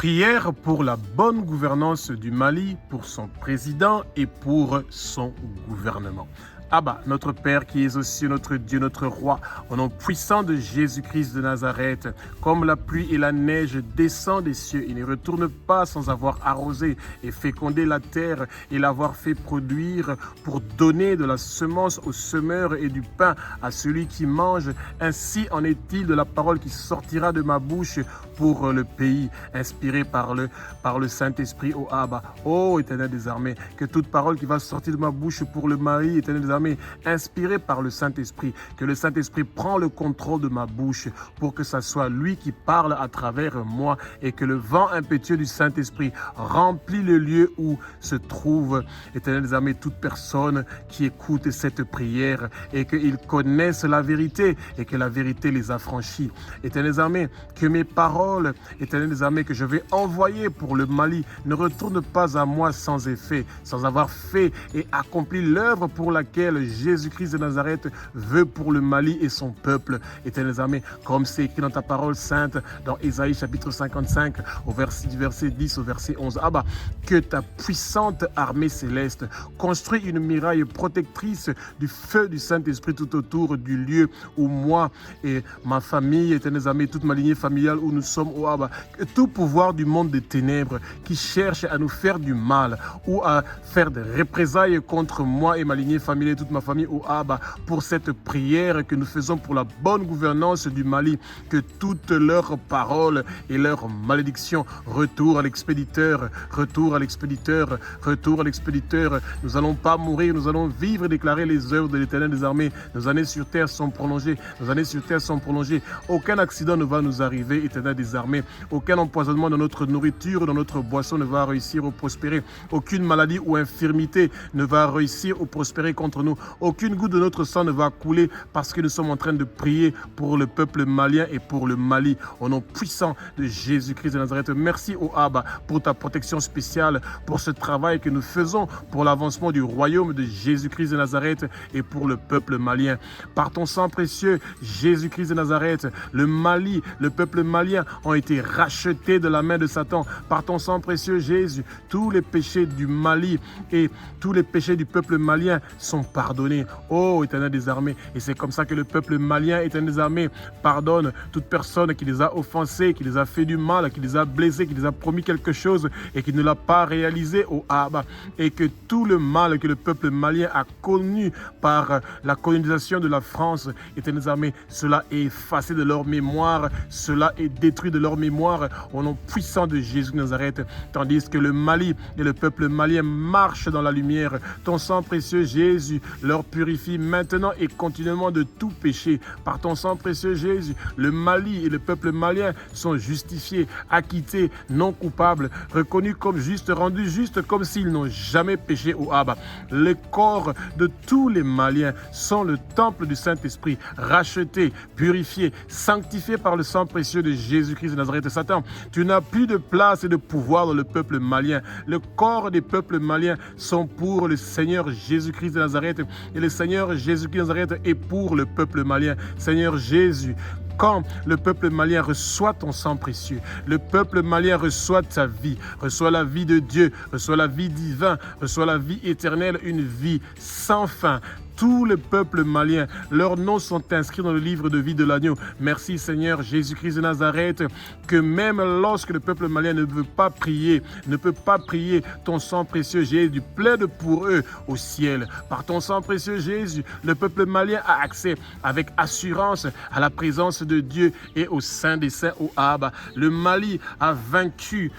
Prière pour la bonne gouvernance du Mali, pour son président et pour son gouvernement. Abba, notre Père qui es aussi notre Dieu, notre Roi, au nom puissant de Jésus-Christ de Nazareth, comme la pluie et la neige descendent des cieux et ne retournent pas sans avoir arrosé et fécondé la terre et l'avoir fait produire pour donner de la semence au semeur et du pain à celui qui mange. Ainsi en est-il de la parole qui sortira de ma bouche pour le pays, inspirée par le Saint-Esprit, ô Abba. Ô Éternel des armées, que toute parole qui va sortir de ma bouche pour le Mali, Éternel des armées, inspiré par le Saint-Esprit, que le Saint-Esprit prend le contrôle de ma bouche pour que ce soit lui qui parle à travers moi et que le vent impétueux du Saint-Esprit remplit le lieu où se trouve, Éternel des armées, toute personne qui écoute cette prière et qu'ils connaissent la vérité et que la vérité les affranchit. Éternel des armées, que mes paroles, Éternel des armées, que je vais envoyer pour le Mali ne retournent pas à moi sans effet, sans avoir fait et accompli l'œuvre pour laquelle Jésus-Christ de Nazareth veut pour le Mali et son peuple. Éternel des armées, comme c'est écrit dans ta parole sainte, dans Ésaïe chapitre 55, du verset 10 au verset 11. Abba, que ta puissante armée céleste construit une muraille protectrice du feu du Saint-Esprit tout autour du lieu où moi et ma famille, Éternel des armées, toute ma lignée familiale où nous sommes, oh Abba, que tout pouvoir du monde des ténèbres qui cherche à nous faire du mal ou à faire des représailles contre moi et ma lignée familiale, toute ma famille, oh Abba, pour cette prière que nous faisons pour la bonne gouvernance du Mali, que toutes leurs paroles et leurs malédictions retournent à l'expéditeur, retournent à l'expéditeur, retournent à l'expéditeur. Nous n'allons pas mourir, nous allons vivre et déclarer les œuvres de l'Éternel des armées. Nos années sur terre sont prolongées, nos années sur terre sont prolongées. Aucun accident ne va nous arriver, Éternel des armées. Aucun empoisonnement dans notre nourriture, dans notre boisson ne va réussir ou prospérer. Aucune maladie ou infirmité ne va réussir ou prospérer contre nous. Aucune goutte de notre sang ne va couler parce que nous sommes en train de prier pour le peuple malien et pour le Mali. Au nom puissant de Jésus-Christ de Nazareth, merci au Abba pour ta protection spéciale, pour ce travail que nous faisons pour l'avancement du royaume de Jésus-Christ de Nazareth et pour le peuple malien. Par ton sang précieux, Jésus-Christ de Nazareth, le Mali, le peuple malien ont été rachetés de la main de Satan. Par ton sang précieux, Jésus, tous les péchés du Mali et tous les péchés du peuple malien sont pardonnés. Oh, Éternel des armées, et c'est comme ça que le peuple malien, Éternel des armées, pardonne toute personne qui les a offensés, qui les a fait du mal, qui les a blessés, qui les a promis quelque chose et qui ne l'a pas réalisé, oh Abba. Et que tout le mal que le peuple malien a connu par la colonisation de la France, Éternel des armées, cela est effacé de leur mémoire, cela est détruit de leur mémoire au nom puissant de Jésus de Nazareth, tandis que le Mali et le peuple malien marchent dans la lumière. Ton sang précieux, Jésus, leur purifie maintenant et continuellement de tout péché. Par ton sang précieux, Jésus, le Mali et le peuple malien sont justifiés, acquittés, non coupables, reconnus comme justes, rendus justes comme s'ils n'ont jamais péché au Abba. Le corps de tous les Maliens sont le temple du Saint-Esprit, rachetés, purifiés, sanctifiés par le sang précieux de Jésus-Christ de Nazareth. Satan, tu n'as plus de place et de pouvoir dans le peuple malien. Le corps des peuples maliens sont pour le Seigneur Jésus-Christ de Nazareth et le Seigneur Jésus-Christ de Nazareth est pour le peuple malien. Seigneur Jésus, quand le peuple malien reçoit ton sang précieux, le peuple malien reçoit ta vie, reçoit la vie de Dieu, reçoit la vie divine, reçoit la vie éternelle, une vie sans fin. Tous les peuples maliens, leurs noms sont inscrits dans le livre de vie de l'agneau. Merci Seigneur Jésus-Christ de Nazareth, que même lorsque le peuple malien ne veut pas prier, ne peut pas prier, ton sang précieux Jésus plaide pour eux au ciel. Par ton sang précieux Jésus, le peuple malien a accès avec assurance à la présence de Dieu et au sein des saints, au Abba. Le Mali a vaincu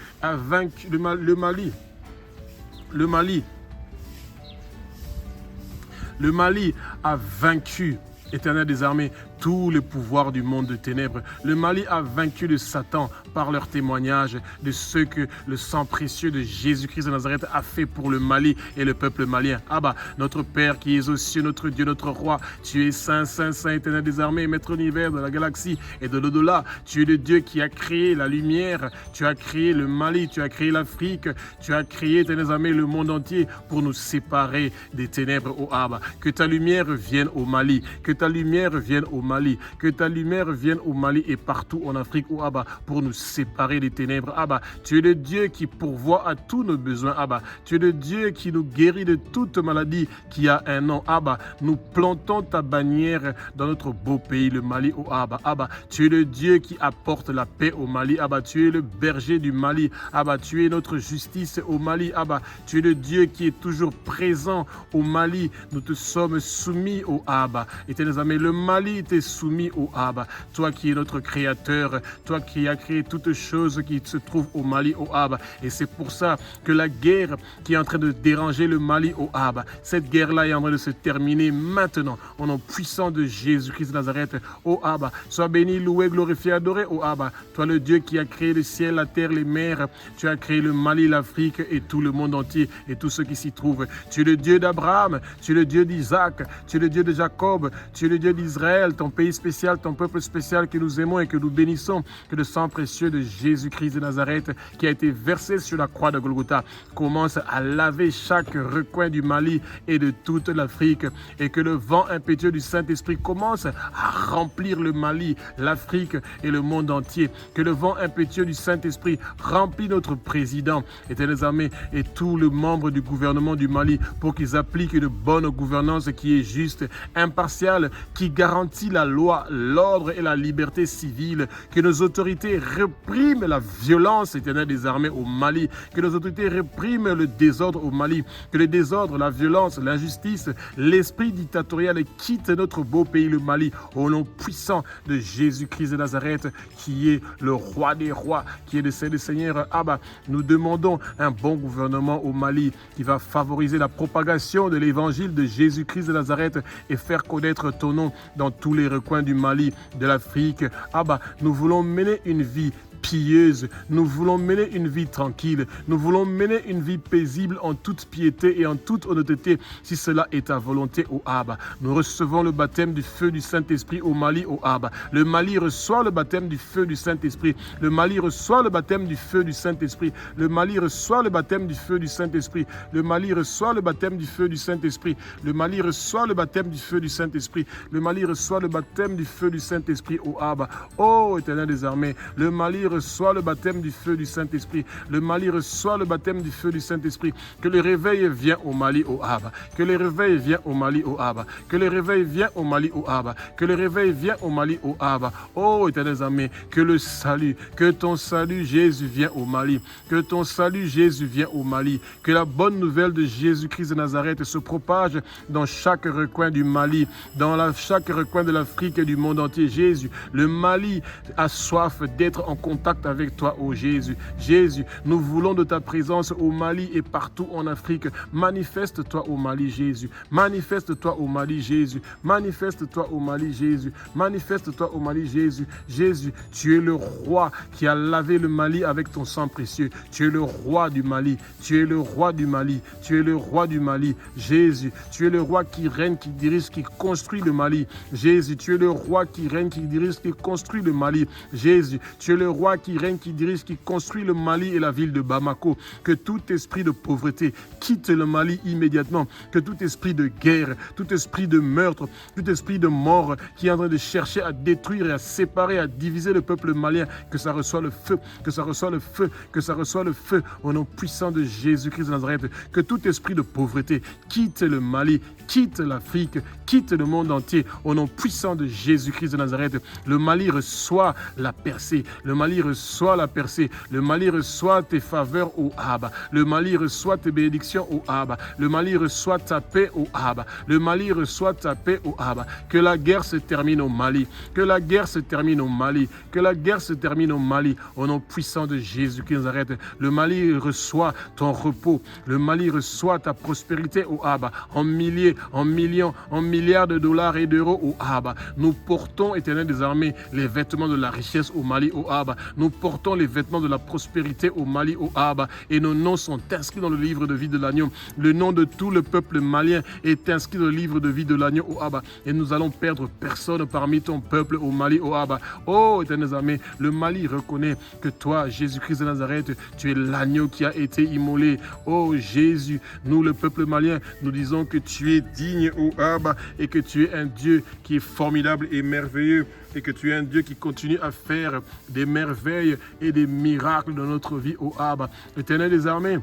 Le Mali a vaincu, Éternel des armées, tous les pouvoirs du monde de ténèbres. Le Mali a vaincu le Satan par leur témoignage de ce que le sang précieux de Jésus-Christ de Nazareth a fait pour le Mali et le peuple malien. Abba, notre Père qui es aux cieux, notre Dieu, notre Roi, tu es saint, saint, saint, Éternel des armées, maître univers de la galaxie et de l'au-delà. Tu es le Dieu qui a créé la lumière, tu as créé le Mali, tu as créé l'Afrique, tu as créé, Éternel des armées, le monde entier pour nous séparer des ténèbres, ô Abba. Que ta lumière vienne au Mali, que ta lumière vienne au Mali. Mali. Que ta lumière vienne au Mali et partout en Afrique, oh Abba, pour nous séparer des ténèbres. Abba, tu es le Dieu qui pourvoit à tous nos besoins. Abba, tu es le Dieu qui nous guérit de toute maladie qui a un nom. Abba, nous plantons ta bannière dans notre beau pays, le Mali, oh Abba. Abba, tu es le Dieu qui apporte la paix au Mali. Abba, tu es le berger du Mali. Abba, tu es notre justice au Mali. Abba, tu es le Dieu qui est toujours présent au Mali. Nous te sommes soumis au Abba. Éternel amis, le Mali t'est soumis au Abba. Toi qui es notre créateur, toi qui as créé toutes choses qui se trouvent au Mali, au Abba. Et c'est pour ça que la guerre qui est en train de déranger le Mali, au Abba, cette guerre-là est en train de se terminer maintenant. Au nom puissant de Jésus-Christ de Nazareth, au Abba. Sois béni, loué, glorifié, adoré, au Abba. Toi le Dieu qui a créé le ciel, la terre, les mers. Tu as créé le Mali, l'Afrique et tout le monde entier et tous ceux qui s'y trouvent. Tu es le Dieu d'Abraham, tu es le Dieu d'Isaac, tu es le Dieu de Jacob, tu es le Dieu d'Israël, ton pays spécial, ton peuple spécial que nous aimons et que nous bénissons. Que le sang précieux de Jésus-Christ de Nazareth qui a été versé sur la croix de Golgotha commence à laver chaque recoin du Mali et de toute l'Afrique et que le vent impétueux du Saint-Esprit commence à remplir le Mali, l'Afrique et le monde entier. Que le vent impétueux du Saint-Esprit remplit notre président, éternels armées, et tous les membres du gouvernement du Mali pour qu'ils appliquent une bonne gouvernance qui est juste, impartiale, qui garantit la loi, l'ordre et la liberté civile. Que nos autorités répriment la violence, éternelle des armées au Mali. Que nos autorités répriment le désordre au Mali. Que le désordre, la violence, l'injustice, l'esprit dictatorial quitte notre beau pays, le Mali, au nom puissant de Jésus-Christ de Nazareth, qui est le roi des rois, qui est le Seigneur des seigneurs. Abba, nous demandons un bon gouvernement au Mali qui va favoriser la propagation de l'évangile de Jésus-Christ de Nazareth et faire connaître ton nom dans tous les recoins du Mali, de l'Afrique. Abba, nous voulons mener une vie pieuse. Nous voulons mener une vie tranquille. Nous voulons mener une vie paisible en toute piété et en toute honnêteté, si cela est ta volonté, ô Abba. Nous recevons le baptême du feu du Saint-Esprit au Mali, ô Abba. Le Mali reçoit le baptême du feu du Saint-Esprit. Le Mali reçoit le baptême du feu du Saint-Esprit. Le Mali reçoit le baptême du feu du Saint-Esprit. Le Mali reçoit le baptême du feu du Saint-Esprit. Le Mali reçoit le baptême du feu du Saint-Esprit. Le Mali reçoit le baptême du feu du Saint-Esprit, ô Abba. Ô Éternel des armées, le Mali reçoit le baptême du feu du Saint-Esprit. Le Mali reçoit le baptême du feu du Saint-Esprit. Que le réveil vienne au Mali, au Abba. Que le réveil vienne au Mali, au Abba. Que le réveil vienne au Mali, au Abba. Que le réveil vienne au Mali, au Abba. Oh, Éternel armées, que le salut, que ton salut Jésus vienne au Mali. Que ton salut Jésus vienne au Mali. Que la bonne nouvelle de Jésus-Christ de Nazareth se propage dans chaque recoin du Mali, dans chaque recoin de l'Afrique et du monde entier. Jésus, le Mali a soif d'être en contact avec toi, ô Jésus. Jésus, nous voulons de ta présence au Mali et partout en Afrique. Manifeste-toi au Mali, Jésus. Manifeste-toi au Mali, Jésus. Manifeste-toi au Mali, Jésus. Manifeste-toi au Mali, Jésus. Jésus, tu es le roi qui a lavé le Mali avec ton sang précieux. Tu es le roi du Mali. Tu es le roi du Mali. Tu es le roi du Mali. Jésus, tu es le roi qui règne, qui dirige, qui construit le Mali. Jésus, tu es le roi qui règne, qui dirige, qui construit le Mali. Jésus, tu es le roi qui règne, qui dirige, qui construit le Mali et la ville de Bamako. Que tout esprit de pauvreté quitte le Mali immédiatement. Que tout esprit de guerre, tout esprit de meurtre, tout esprit de mort qui est en train de chercher à détruire et à séparer, à diviser le peuple malien, que ça reçoit le feu, que ça reçoit le feu, que ça reçoit le feu au nom puissant de Jésus-Christ de Nazareth. Que tout esprit de pauvreté quitte le Mali, quitte l'Afrique, quitte le monde entier au nom puissant de Jésus-Christ de Nazareth. Le Mali reçoit la percée. Le Mali reçoit la percée. Le Mali reçoit tes faveurs, ô Abba. Le Mali reçoit tes bénédictions, ô Abba. Le Mali reçoit ta paix, ô Abba. Le Mali reçoit ta paix, ô Abba. Que la guerre se termine au Mali. Que la guerre se termine au Mali. Que la guerre se termine au Mali. Au nom puissant de Jésus-Christ de Nazareth. Le Mali reçoit ton repos. Le Mali reçoit ta prospérité, ô Abba. En milliers, en millions, en milliards de dollars et d'euros, ô Abba. Nous portons, Éternel des armées, les vêtements de la richesse au Mali, ô Abba. Nous portons les vêtements de la prospérité au Mali, au Abba, et nos noms sont inscrits dans le livre de vie de l'agneau. Le nom de tout le peuple malien est inscrit dans le livre de vie de l'agneau, au Abba, et nous allons perdre personne parmi ton peuple au Mali, au Abba. Oh, éternel armée, le Mali reconnaît que toi, Jésus-Christ de Nazareth, tu es l'agneau qui a été immolé. Oh Jésus, nous, le peuple malien, nous disons que tu es digne, au Abba, et que tu es un Dieu qui est formidable et merveilleux, et que tu es un Dieu qui continue à faire des merveilles et des miracles dans notre vie, au Abba. Éternel des armées,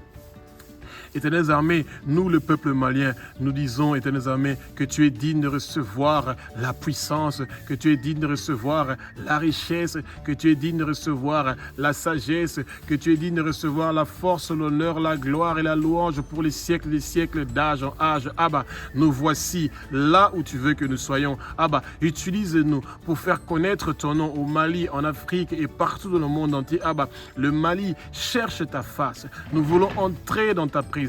Éternels armées, nous le peuple malien, nous disons, éternels armées, que tu es digne de recevoir la puissance, que tu es digne de recevoir la richesse, que tu es digne de recevoir la sagesse, que tu es digne de recevoir la force, l'honneur, la gloire et la louange pour les siècles des siècles, d'âge en âge. Abba, nous voici là où tu veux que nous soyons. Abba, utilise-nous pour faire connaître ton nom au Mali, en Afrique et partout dans le monde entier. Abba, le Mali cherche ta face. Nous voulons entrer dans ta présence.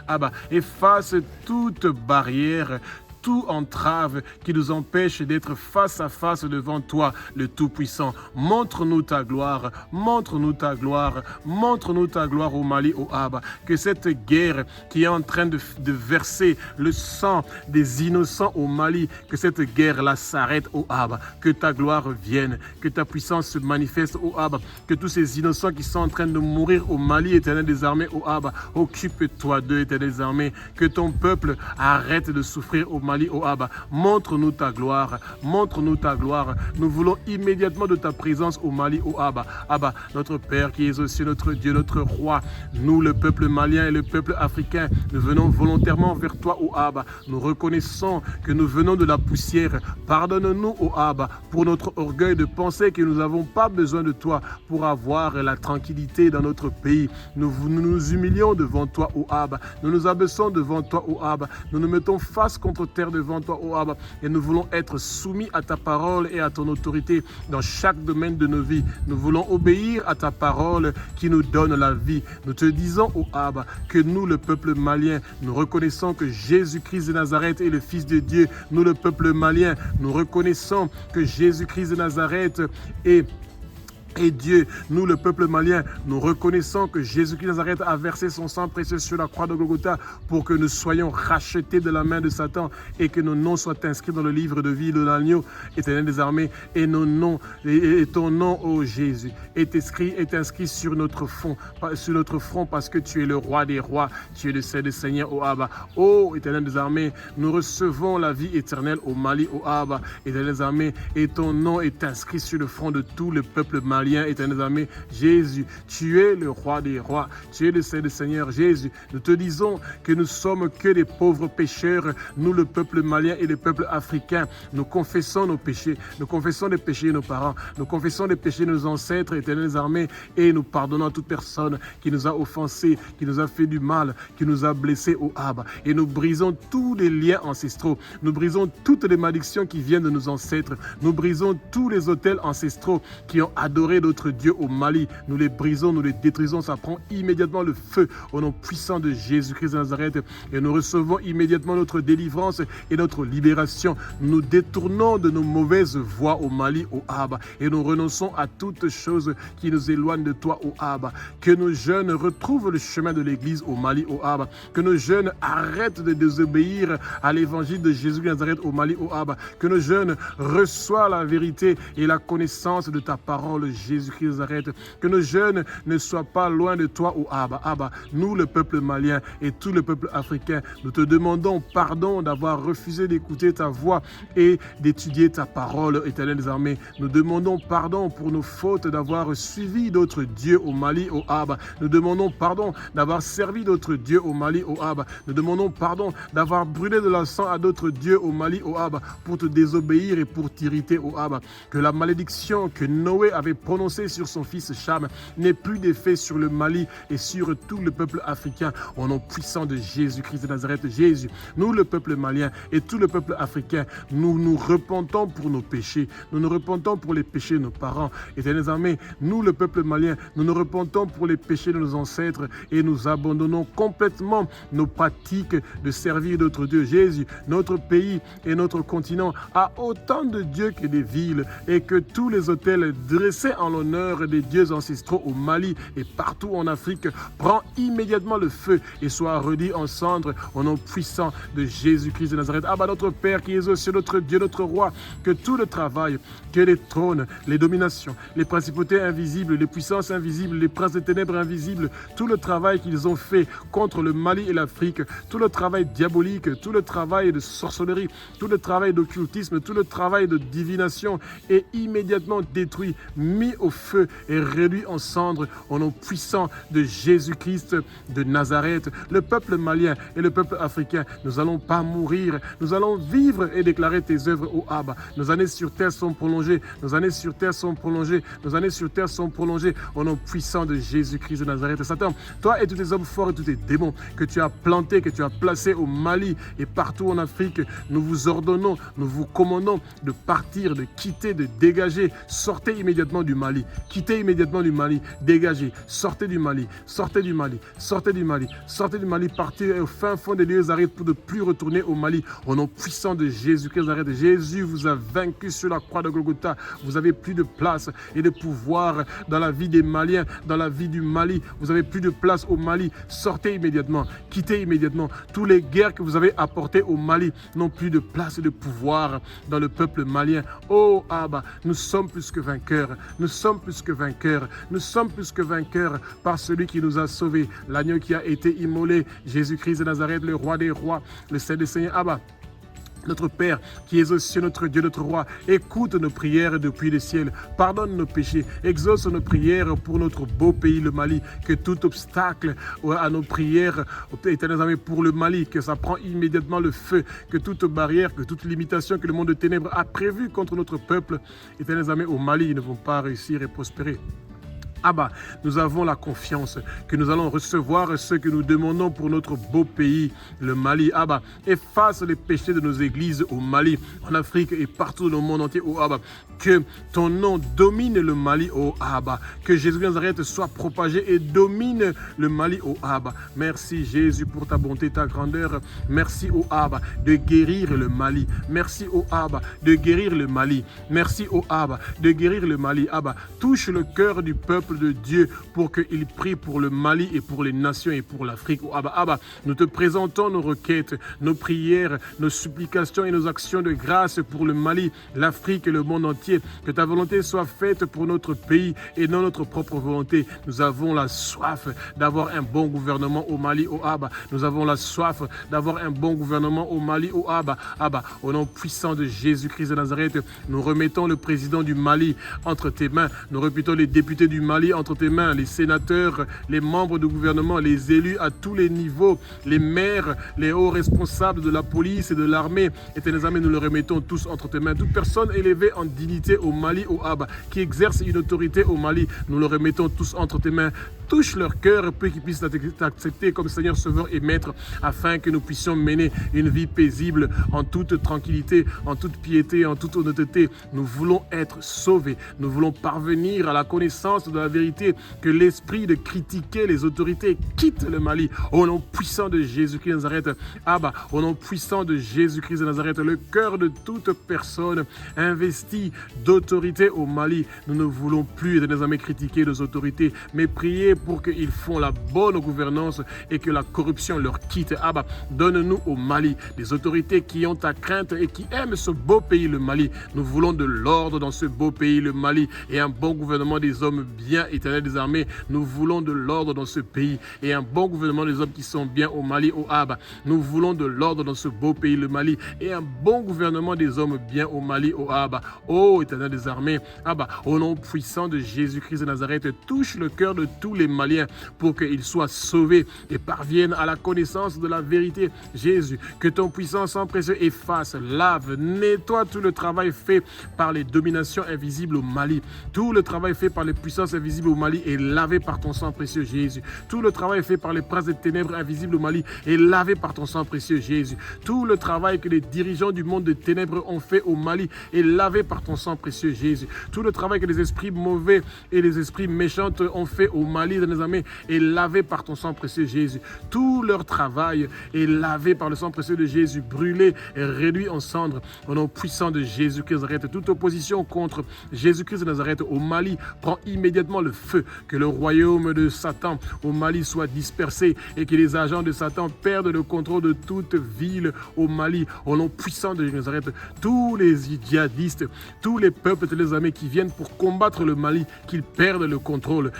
Abba, efface toute barrière, tout entrave qui nous empêche d'être face à face devant toi, le Tout-Puissant. Montre-nous ta gloire, montre-nous ta gloire, montre-nous ta gloire au Mali, au Abba. Que cette guerre qui est en train de verser le sang des innocents au Mali, que cette guerre-là s'arrête au Abba. Que ta gloire vienne, que ta puissance se manifeste au Abba. Que tous ces innocents qui sont en train de mourir au Mali, éternel des armées, au Abba, occupe-toi d'eux, éternel des armées. Que ton peuple arrête de souffrir au Mali, au Abba. Montre-nous ta gloire, montre-nous ta gloire. Nous voulons immédiatement de ta présence au Mali, au Abba. Abba, notre Père qui es aussi notre Dieu, notre Roi. Nous, le peuple malien et le peuple africain, nous venons volontairement vers toi, au Abba. Nous reconnaissons que nous venons de la poussière. Pardonne-nous, au Abba, pour notre orgueil de penser que nous n'avons pas besoin de toi pour avoir la tranquillité dans notre pays. Nous nous humilions devant toi, au Abba. Nous nous abaissons devant toi, au Abba. Nous nous mettons face contre terre devant toi, ô Abba, et nous voulons être soumis à ta parole et à ton autorité dans chaque domaine de nos vies. Nous voulons obéir à ta parole qui nous donne la vie. Nous te disons, ô Abba, que nous, le peuple malien, nous reconnaissons que Jésus-Christ de Nazareth est le Fils de Dieu. Nous, le peuple malien, nous reconnaissons que Jésus-Christ de Nazareth est Dieu. Nous, le peuple malien, nous reconnaissons que Jésus-Christ de Nazareth a versé son sang précieux sur la croix de Golgotha pour que nous soyons rachetés de la main de Satan et que nos noms soient inscrits dans le livre de vie de l'agneau, éternel des armées, et nos noms, et ton nom, ô Jésus, est inscrit sur notre front parce que tu es le roi des rois, tu es le Seigneur des seigneurs, ô Abba. Ô éternel des armées, nous recevons la vie éternelle au Mali, ô Abba, éternel des armées, et ton nom est inscrit sur le front de tout le peuple malien. Éternel armé, Jésus, tu es le roi des rois, tu es le Seigneur des seigneurs. Jésus, nous te disons que nous sommes que des pauvres pécheurs, nous le peuple malien et le peuple africain. Nous confessons nos péchés, nous confessons les péchés de nos parents, nous confessons les péchés de nos ancêtres, éternels armés, et nous pardonnons à toute personne qui nous a offensés, qui nous a fait du mal, qui nous a blessés, au Abba. Et nous brisons tous les liens ancestraux, nous brisons toutes les malédictions qui viennent de nos ancêtres, nous brisons tous les autels ancestraux qui ont adoré d'autres dieux au Mali. Nous les brisons, nous les détruisons. Ça prend immédiatement le feu au nom puissant de Jésus-Christ de Nazareth, et nous recevons immédiatement notre délivrance et notre libération. Nous détournons de nos mauvaises voies au Mali, au Abba, et nous renonçons à toutes choses qui nous éloignent de toi, au Abba. Que nos jeunes retrouvent le chemin de l'église au Mali, au Abba. Que nos jeunes arrêtent de désobéir à l'évangile de Jésus de Nazareth au Mali, au Abba. Que nos jeunes reçoivent la vérité et la connaissance de ta parole, Jésus-Christ de Nazareth. Que nos jeunes ne soient pas loin de toi, ô Abba. Abba, nous, le peuple malien et tout le peuple africain, nous te demandons pardon d'avoir refusé d'écouter ta voix et d'étudier ta parole, éternel des armées. Nous demandons pardon pour nos fautes d'avoir suivi d'autres dieux au Mali, au Abba. Nous demandons pardon d'avoir servi d'autres dieux au Mali, au Abba. Nous demandons pardon d'avoir brûlé de l'encens à d'autres dieux au Mali, au Abba, pour te désobéir et pour t'irriter, au Abba. Que la malédiction que Noé avait prononcée sur son fils Cham n'ait plus d'effet sur le Mali et sur tout le peuple africain. Au nom puissant de Jésus-Christ de Nazareth, Jésus, nous, le peuple malien et tout le peuple africain, nous nous repentons pour nos péchés. Nous nous repentons pour les péchés de nos parents. Éternels armées, nous, le peuple malien, nous nous repentons pour les péchés de nos ancêtres et nous abandonnons complètement nos pratiques de servir d'autres dieux. Jésus, notre pays et notre continent a autant de dieux que des villes, et que tous les autels dressés en l'honneur des dieux ancestraux au Mali et partout en Afrique, prends immédiatement le feu et sois redit en cendres au nom puissant de Jésus-Christ de Nazareth. Abba, notre Père qui es aux cieux, notre Dieu, notre Roi, que tout le travail, que les trônes, les dominations, les principautés invisibles, les puissances invisibles, les princes des ténèbres invisibles, tout le travail qu'ils ont fait contre le Mali et l'Afrique, tout le travail diabolique, tout le travail de sorcellerie, tout le travail d'occultisme, tout le travail de divination est immédiatement détruit, mis au feu et réduit en cendres au nom puissant de Jésus-Christ de Nazareth. Le peuple malien et le peuple africain, nous n'allons pas mourir, nous allons vivre et déclarer tes œuvres au Abba. Nos années sur terre sont prolongées, nos années sur terre sont prolongées, nos années sur terre sont prolongées au nom puissant de Jésus-Christ de Nazareth. Satan, toi et tous tes hommes forts et tous tes démons que tu as plantés, que tu as placés au Mali et partout en Afrique, nous vous ordonnons, nous vous commandons de partir, de quitter, de dégager. Sortez immédiatement du Mali, quittez immédiatement du Mali, dégagez, sortez du Mali, sortez du Mali, sortez du Mali, sortez du Mali, partez au fin fond des lieux arides pour ne plus retourner au Mali. Au nom puissant de Jésus-Christ de Nazareth, Jésus vous a vaincu sur la croix de Golgotha. Vous n'avez plus de place et de pouvoir dans la vie des Maliens, dans la vie du Mali. Vous n'avez plus de place au Mali. Sortez immédiatement, quittez immédiatement. Toutes les guerres que vous avez apportées au Mali n'ont plus de place et de pouvoir dans le peuple malien. Oh Abba, nous sommes plus que vainqueurs. Nous sommes plus que vainqueurs. Nous sommes plus que vainqueurs par celui qui nous a sauvés. L'agneau qui a été immolé, Jésus-Christ de Nazareth, le roi des rois, le Saint des Seigneurs. Abba, notre Père, qui es aux cieux, notre Dieu, notre Roi, écoute nos prières depuis le ciel, pardonne nos péchés, exauce nos prières pour notre beau pays, le Mali, que tout obstacle à nos prières, éternel pour le Mali, que ça prend immédiatement le feu, que toute barrière, que toute limitation que le monde de ténèbres a prévue contre notre peuple, éternel au Mali, ils ne vont pas réussir et prospérer. Abba, nous avons la confiance que nous allons recevoir ce que nous demandons pour notre beau pays, le Mali. Abba, efface les péchés de nos églises au Mali, en Afrique et partout dans le monde entier, oh Abba. Que ton nom domine le Mali, oh Abba. Que Jésus de Nazareth soit propagé et domine le Mali, oh Abba. Merci Jésus pour ta bonté, ta grandeur. Merci, oh Abba, de guérir le Mali. Merci, oh Abba, de guérir le Mali. Merci, oh Abba, de guérir le Mali. Abba, touche le cœur du peuple de Dieu pour qu'il prie pour le Mali et pour les nations et pour l'Afrique. Oh Abba, Abba, nous te présentons nos requêtes, nos prières, nos supplications et nos actions de grâce pour le Mali, l'Afrique et le monde entier. Que ta volonté soit faite pour notre pays et non notre propre volonté. Nous avons la soif d'avoir un bon gouvernement au Mali, oh Abba. Nous avons la soif d'avoir un bon gouvernement au Mali, oh Abba. Abba, au nom puissant de Jésus-Christ de Nazareth, nous remettons le président du Mali entre tes mains. Nous remettons les députés du Mali entre tes mains, les sénateurs, les membres du gouvernement, les élus à tous les niveaux, les maires, les hauts responsables de la police et de l'armée. Éternel Amen, nous le remettons tous entre tes mains. Toute personne élevée en dignité au Mali, au Abba, qui exerce une autorité au Mali, nous le remettons tous entre tes mains. Touche leur cœur pour qu'ils puissent t'accepter comme Seigneur, Sauveur et Maître, afin que nous puissions mener une vie paisible, en toute tranquillité, en toute piété, en toute honnêteté. Nous voulons être sauvés. Nous voulons parvenir à la connaissance de la vérité, que l'esprit de critiquer les autorités quitte le Mali. Au nom puissant de Jésus-Christ de Nazareth, Abba, au nom puissant de Jésus-Christ de Nazareth, le cœur de toute personne investie d'autorité au Mali. Nous ne voulons plus désormais critiquer nos autorités, mais prier pour qu'ils font la bonne gouvernance et que la corruption leur quitte. Abba, donne-nous au Mali des autorités qui ont ta crainte et qui aiment ce beau pays, le Mali. Nous voulons de l'ordre dans ce beau pays, le Mali, et un bon gouvernement des hommes bien, éternel des armées. Nous voulons de l'ordre dans ce pays et un bon gouvernement des hommes qui sont bien au Mali, au Abba. Nous voulons de l'ordre dans ce beau pays, le Mali, et un bon gouvernement des hommes bien au Mali, au Abba. Ô éternel des armées, Abba, au nom puissant de Jésus-Christ de Nazareth, touche le cœur de tous les Maliens pour qu'ils soient sauvés et parviennent à la connaissance de la vérité. Jésus, que ton puissant sang précieux efface, lave, nettoie tout le travail fait par les dominations invisibles au Mali. Tout le travail fait par les puissances invisibles au Mali est lavé par ton sang précieux, Jésus. Tout le travail fait par les princes des ténèbres invisibles au Mali est lavé par ton sang précieux, Jésus. Tout le travail que les dirigeants du monde des ténèbres ont fait au Mali est lavé par ton sang précieux, Jésus. Tout le travail que les esprits mauvais et les esprits méchants ont fait au Mali Mali, éternel amis, est lavé par ton sang précieux, Jésus. Tout leur travail est lavé par le sang précieux de Jésus, brûlé et réduit en cendres. Au nom puissant de Jésus-Christ de Nazareth, toute opposition contre Jésus-Christ de Nazareth au Mali prend immédiatement le feu. Que le royaume de Satan au Mali soit dispersé et que les agents de Satan perdent le contrôle de toute ville au Mali. Au nom puissant de Jésus de Nazareth, tous les djihadistes, tous les peuples de les amis qui viennent pour combattre le Mali, qu'ils perdent le contrôle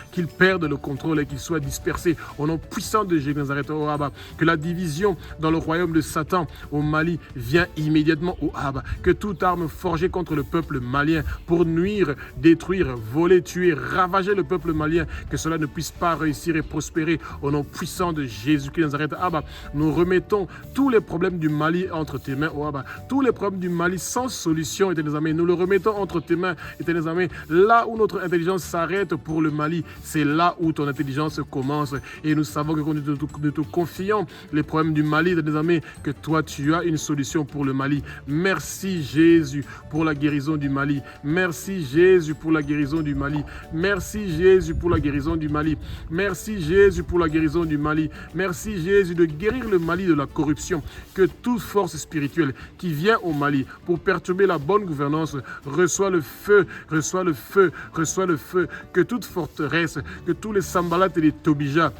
et qu'ils soient dispersés. Au nom puissant de Jésus de Nazareth, oh Abba, que la division dans le royaume de Satan au Mali vient immédiatement au Abba. Que toute arme forgée contre le peuple malien pour nuire, détruire, voler, tuer, ravager le peuple malien, que cela ne puisse pas réussir et prospérer. Au nom puissant de Jésus-Christ de Nazareth, Abba, nous remettons tous les problèmes du Mali entre tes mains, oh Abba. Tous les problèmes du Mali sans solution, éternels amis, nous le remettons entre tes mains, éternels amis. Là où notre intelligence s'arrête pour le Mali, c'est là où ton intelligence commence. Et nous savons que nous te confions les problèmes du Mali, éternels amis, que toi tu as une solution pour le Mali. Merci Jésus pour la guérison du Mali. Merci Jésus pour la guérison du Mali. Merci Jésus pour la guérison du Mali. Merci Jésus pour la guérison du Mali. Merci Jésus de guérir le Mali de la corruption. Que toute force spirituelle qui vient au Mali pour perturber la bonne gouvernance reçoit le feu, reçoit le feu, reçoit le feu. Que toute forteresse, que tous les Sambalat et les Tobija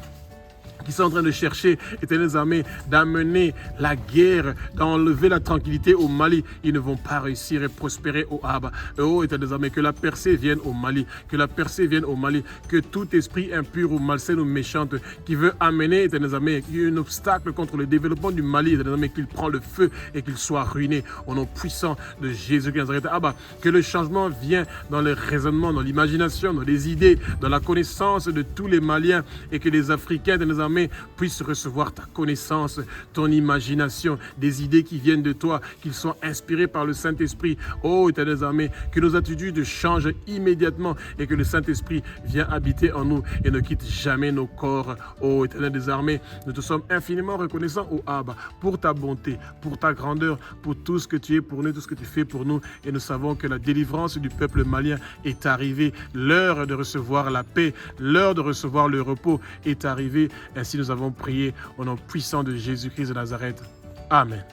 qui sont en train de chercher, éternels armées, d'amener la guerre, d'enlever la tranquillité au Mali, ils ne vont pas réussir et prospérer au Abba. Oh, éternels armées, que la percée vienne au Mali, que la percée vienne au Mali, que tout esprit impur ou malsain ou méchante qui veut amener, éternels armées, un obstacle contre le développement du Mali, éternels armées, qu'il prend le feu et qu'il soit ruiné au nom puissant de Jésus-Christ de Nazareth. Abba, que le changement vienne dans le raisonnement, dans l'imagination, dans les idées, dans la connaissance de tous les Maliens et que les Africains, éternels armées, puissent recevoir ta connaissance, ton imagination, des idées qui viennent de toi, qu'ils soient inspirés par le Saint-Esprit. Oh, éternels armées, que nos attitudes changent immédiatement et que le Saint-Esprit vienne habiter en nous et ne quitte jamais nos corps. Oh, éternel des armées, nous te sommes infiniment reconnaissants, oh Abba, pour ta bonté, pour ta grandeur, pour tout ce que tu es pour nous, tout ce que tu fais pour nous. Et nous savons que la délivrance du peuple malien est arrivée. L'heure de recevoir la paix, l'heure de recevoir le repos est arrivée. Ainsi nous avons prié au nom puissant de Jésus-Christ de Nazareth. Amen.